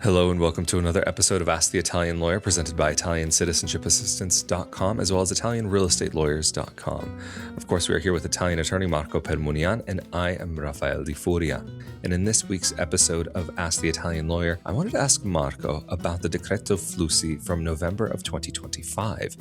Hello and welcome to another episode of Ask the Italian Lawyer, presented by Italiancitizenshipassistance.com as well as ItalianRealEstateLawyers.com. Of course, we are here with Italian attorney Marco Permunian, and I am Rafael Di Furia. And in this week's episode of Ask the Italian Lawyer, I wanted to ask Marco about the Decreto Flussi from November of 2025.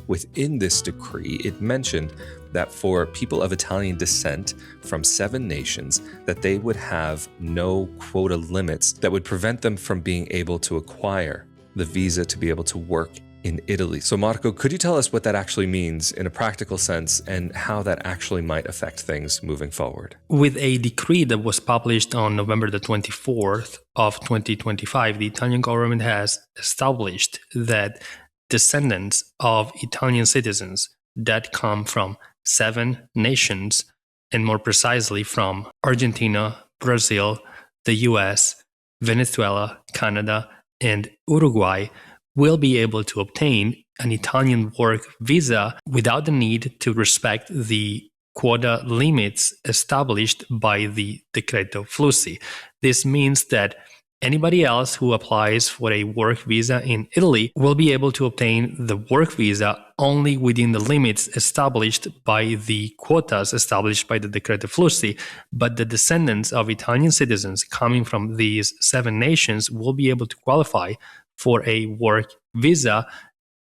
Within this decree, it mentioned that for people of Italian descent from 7 nations, that they would have no quota limits that would prevent them from being able to acquire the visa to be able to work in Italy. So Marco, could you tell us what that actually means in a practical sense and how that actually might affect things moving forward? With a decree that was published on November the 24th of 2025, the Italian government has established that descendants of Italian citizens that come from 7 nations, and more precisely from Argentina, Brazil, the US, Venezuela, Canada, and Uruguay, will be able to obtain an Italian work visa without the need to respect the quota limits established by the Decreto Flussi. This means that anybody else who applies for a work visa in Italy will be able to obtain the work visa only within the limits established by the quotas established by the Decreto Flussi. But the descendants of Italian citizens coming from these 7 nations will be able to qualify for a work visa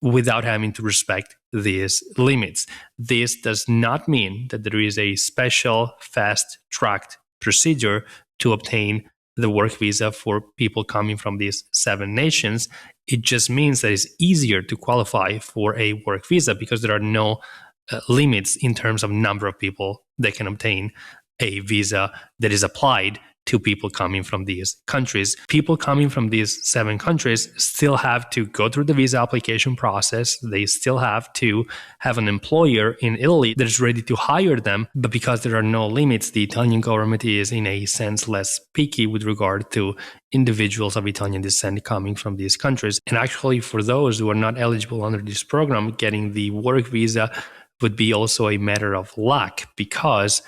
without having to respect these limits. This does not mean that there is a special fast-tracked procedure to obtain the work visa for people coming from these 7 nations. It just means that it's easier to qualify for a work visa because there are no limits in terms of number of people that can obtain a visa that is applied to people coming from these countries. People coming from these 7 countries still have to go through the visa application process. They still have to have an employer in Italy that is ready to hire them. But because there are no limits, the Italian government is in a sense less picky with regard to individuals of Italian descent coming from these countries. And actually, for those who are not eligible under this program, getting the work visa would be also a matter of luck, because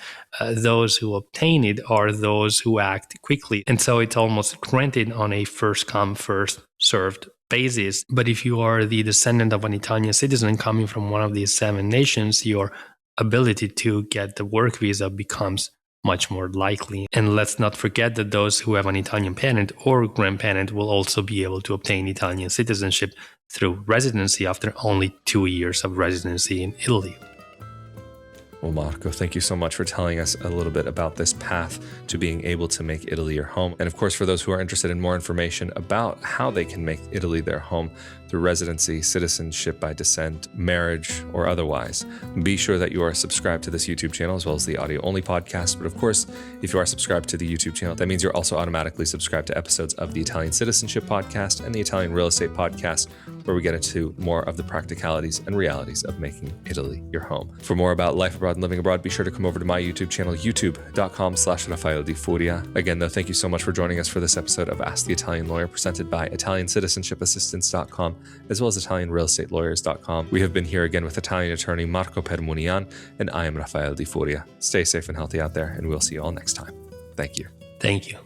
those who obtain it are those who act quickly. And so it's almost granted on a first come, first served basis. But if you are the descendant of an Italian citizen coming from one of these 7 nations, your ability to get the work visa becomes much more likely. And let's not forget that those who have an Italian parent or grandparent will also be able to obtain Italian citizenship through residency after only 2 years of residency in Italy. Well, Marco, thank you so much for telling us a little bit about this path to being able to make Italy your home. And of course, for those who are interested in more information about how they can make Italy their home through residency, citizenship by descent, marriage, or otherwise, be sure that you are subscribed to this YouTube channel as well as the audio-only podcast. But of course, if you are subscribed to the YouTube channel, that means you're also automatically subscribed to episodes of the Italian Citizenship Podcast and the Italian Real Estate Podcast, where we get into more of the practicalities and realities of making Italy your home. For more about life abroad and living abroad, be sure to come over to my YouTube channel, youtube.com/Rafael Di Furia. Again, though, thank you so much for joining us for this episode of Ask the Italian Lawyer, presented by Italiancitizenshipassistance.com as well as ItalianRealEstateLawyers.com. We have been here again with Italian attorney Marco Permunian, and I am Rafael Di Furia. Stay safe and healthy out there, and we'll see you all next time. Thank you. Thank you.